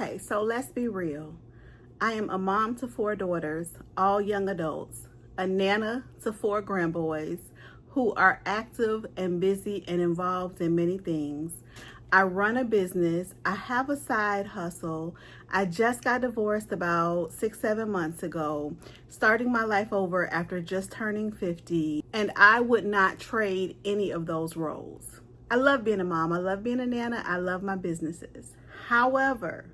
Okay, so let's be real. I am a mom to 4 daughters, all young adults, a nana to 4 grandboys who are active and busy and involved in many things. I run a business. I have a side hustle. I just got divorced about 6-7 months ago, starting my life over after just turning 50, and I would not trade any of those roles. I love being a mom. I love being a nana. I love my businesses. However,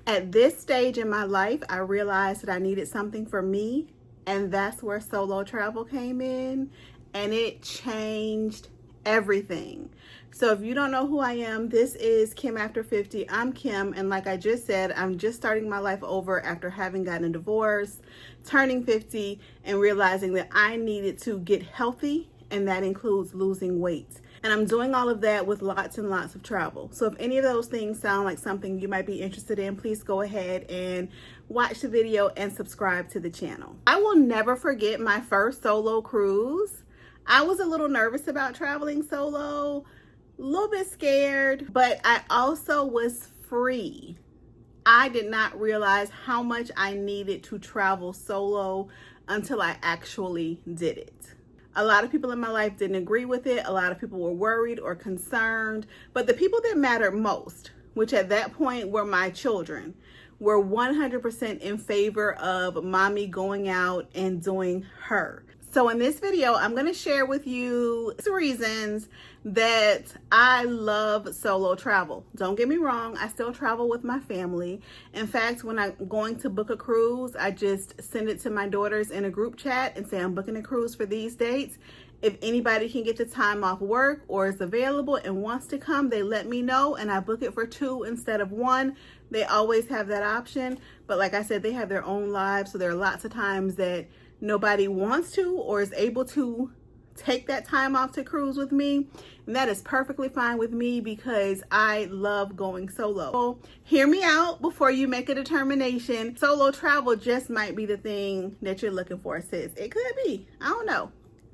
at this stage in my life, I realized that I needed something for me, and that's where solo travel came in, and it changed everything. So if you don't know who I am, this is Kim After 50. I'm Kim, and like I just said, I'm just starting my life over after having gotten a divorce, turning 50, and realizing that I needed to get healthy, and that includes losing weight. And I'm doing all of that with lots and lots of travel. So if any of those things sound like something you might be interested in, please go ahead and watch the video and subscribe to the channel. I will never forget my first solo cruise. I was a little nervous about traveling solo, a little bit scared, but I also was free. I did not realize how much I needed to travel solo until I actually did it. A lot of people in my life didn't agree with it. A lot of people were worried or concerned, but the people that mattered most, which at that point were my children, were 100% in favor of mommy going out and doing her. So in this video, I'm going to share with you 6 reasons that I love solo travel. Don't get me wrong, I still travel with my family. In fact, when I'm going to book a cruise, I just send it to my daughters in a group chat and say I'm booking a cruise for these dates. If anybody can get the time off work or is available and wants to come, they let me know and I book it for 2 instead of 1. They always have that option. But like I said, they have their own lives. So there are lots of times that nobody wants to or is able to take that time off to cruise with me. And that is perfectly fine with me because I love going solo. So hear me out before you make a determination. Solo travel just might be the thing that you're looking for, sis. It could be. I don't know.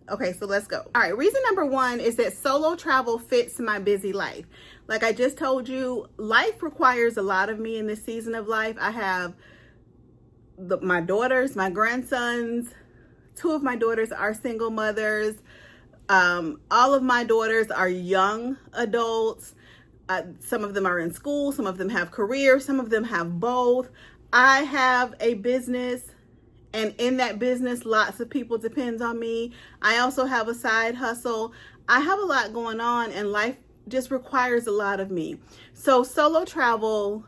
Okay, so let's go. All right, reason number 1 is that solo travel fits my busy life. Like I just told you, life requires a lot of me in this season of life. I have my daughters, my grandsons. 2 of my daughters are single mothers. All of my daughters are young adults. Some of them are in school. Some of them have careers. Some of them have both. I have a business, and in that business, lots of people depend on me. I also have a side hustle. I have a lot going on, and life just requires a lot of me. So solo travel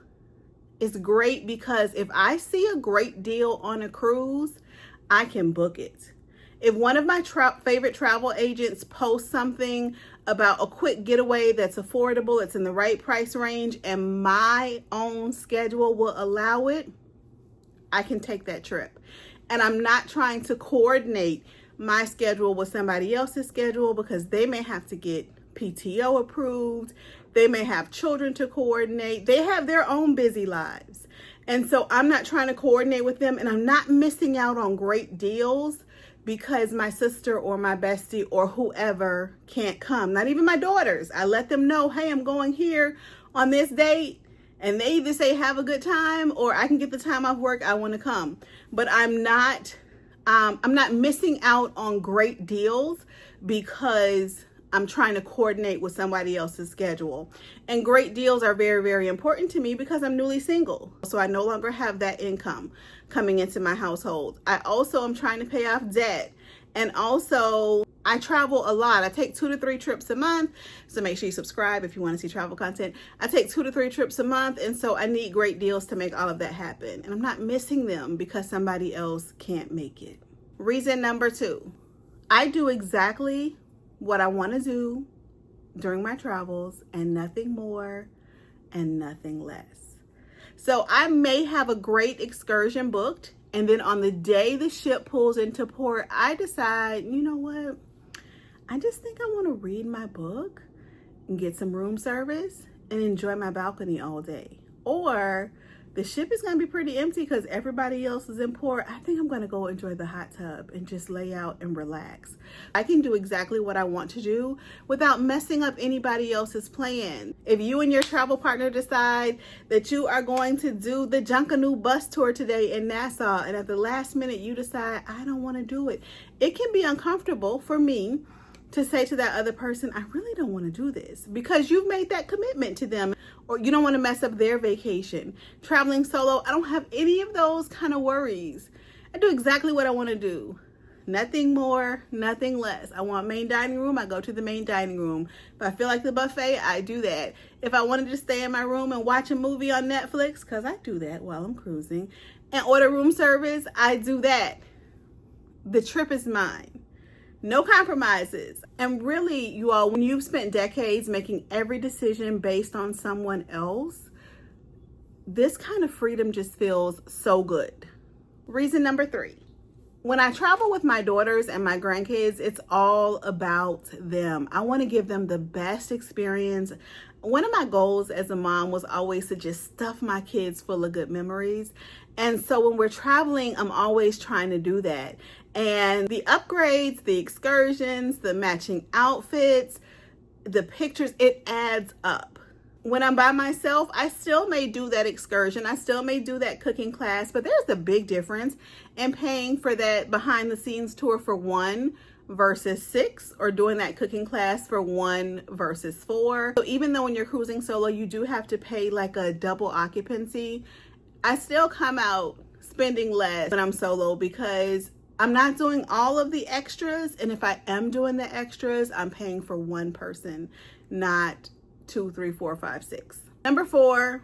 is great because if I see a great deal on a cruise, I can book it. If one of my favorite travel agents posts something about a quick getaway that's affordable, it's in the right price range, and my own schedule will allow it, I can take that trip. And I'm not trying to coordinate my schedule with somebody else's schedule because they may have to get PTO approved. They may have children to coordinate. They have their own busy lives. And so I'm not trying to coordinate with them, and I'm not missing out on great deals because my sister or my bestie or whoever can't come. Not even my daughters. I let them know, hey, I'm going here on this date, and they either say have a good time or I can get the time off work, I want to come. But I'm not missing out on great deals because I'm trying to coordinate with somebody else's schedule. And great deals are very, very important to me because I'm newly single. So I no longer have that income coming into my household. I also am trying to pay off debt. And also I travel a lot. I take 2 to 3 trips a month. So make sure you subscribe if you want to see travel content. I take 2 to 3 trips a month. And so I need great deals to make all of that happen. And I'm not missing them because somebody else can't make it. Reason number 2, I do exactly what I want to do during my travels and nothing more and nothing less. So I may have a great excursion booked, and then on the day the ship pulls into port, I decide, you know what? I just think I want to read my book and get some room service and enjoy my balcony all day. Or the ship is going to be pretty empty because everybody else is in port. I think I'm going to go enjoy the hot tub and just lay out and relax. I can do exactly what I want to do without messing up anybody else's plan. If you and your travel partner decide that you are going to do the Junkanoo bus tour today in Nassau, and at the last minute you decide, I don't want to do it, it can be uncomfortable for me to say to that other person, I really don't want to do this, because you've made that commitment to them, or you don't want to mess up their vacation. Traveling solo, I don't have any of those kind of worries. I do exactly what I want to do. Nothing more, nothing less. I want main dining room, I go to the main dining room. If I feel like the buffet, I do that. If I wanted to stay in my room and watch a movie on Netflix, because I do that while I'm cruising, and order room service, I do that. The trip is mine. No compromises. And really, you all, when you've spent decades making every decision based on someone else, this kind of freedom just feels so good. Reason number 3. When I travel with my daughters and my grandkids, it's all about them. I want to give them the best experience. One of my goals as a mom was always to just stuff my kids full of good memories. And so when we're traveling, I'm always trying to do that. And the upgrades, the excursions, the matching outfits, the pictures, it adds up. When I'm by myself, I still may do that excursion. I still may do that cooking class, but there's a big difference in paying for that behind the scenes tour for 1 versus 6, or doing that cooking class for 1 versus 4. So even though when you're cruising solo, you do have to pay like a double occupancy, I still come out spending less when I'm solo because I'm not doing all of the extras. And if I am doing the extras, I'm paying for 1 person, not 2, 3, 4, 5, 6. Number 4,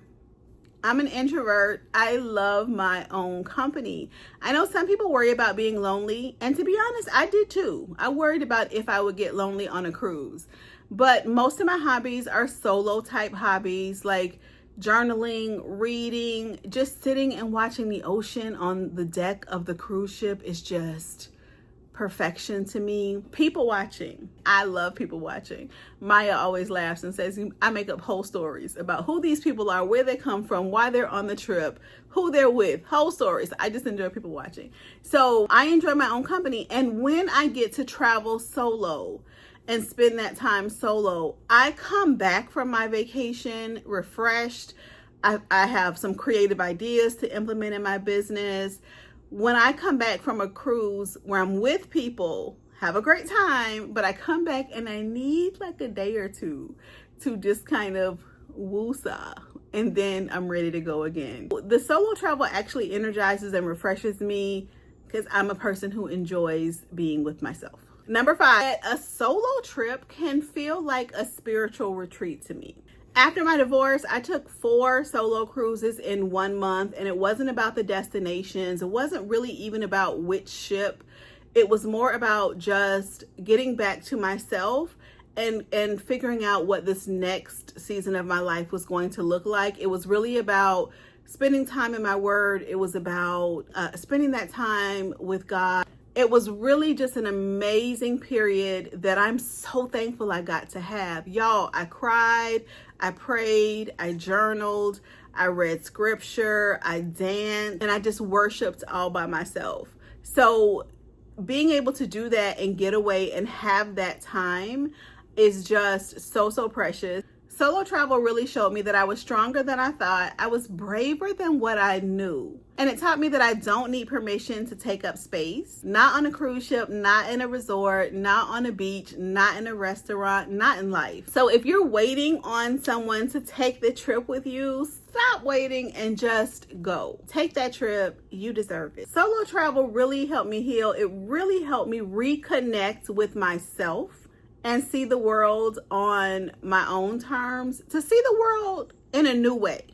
I'm an introvert. I love my own company. I know some people worry about being lonely, and to be honest, I did too. I worried about if I would get lonely on a cruise. But most of my hobbies are solo type hobbies, like journaling, reading, just sitting and watching the ocean on the deck of the cruise ship is just perfection to me. People watching. I love people watching. Maya always laughs and says, I make up whole stories about who these people are, where they come from, why they're on the trip, who they're with, whole stories. I just enjoy people watching. So I enjoy my own company. And when I get to travel solo and spend that time solo, I come back from my vacation refreshed. I have some creative ideas to implement in my business. When I come back from a cruise where I'm with people, have a great time, but I come back and I need like a day or two to just kind of woosah, and then I'm ready to go again. The solo travel actually energizes and refreshes me because I'm a person who enjoys being with myself. Number 5, a solo trip can feel like a spiritual retreat to me. After my divorce, I took 4 solo cruises in 1 month, and it wasn't about the destinations. It wasn't really even about which ship. It was more about just getting back to myself and figuring out what this next season of my life was going to look like. It was really about spending time in my word. It was about spending that time with God. It was really just an amazing period that I'm so thankful I got to have. Y'all, I cried, I prayed, I journaled, I read scripture, I danced, and I just worshiped all by myself. So being able to do that and get away and have that time is just so, so precious. Solo travel really showed me that I was stronger than I thought. I was braver than what I knew. And it taught me that I don't need permission to take up space. Not on a cruise ship, not in a resort, not on a beach, not in a restaurant, not in life. So if you're waiting on someone to take the trip with you, stop waiting and just go. Take that trip. You deserve it. Solo travel really helped me heal. It really helped me reconnect with myself and see the world on my own terms, to see the world in a new way.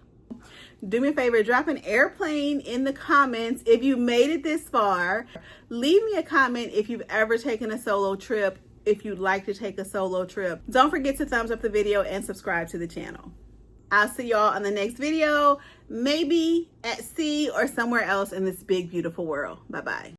Do me a favor, drop an airplane in the comments if you made it this far. Leave me a comment if you've ever taken a solo trip, if you'd like to take a solo trip. Don't forget to thumbs up the video and subscribe to the channel. I'll see y'all on the next video, maybe at sea or somewhere else in this big, beautiful world. Bye-bye.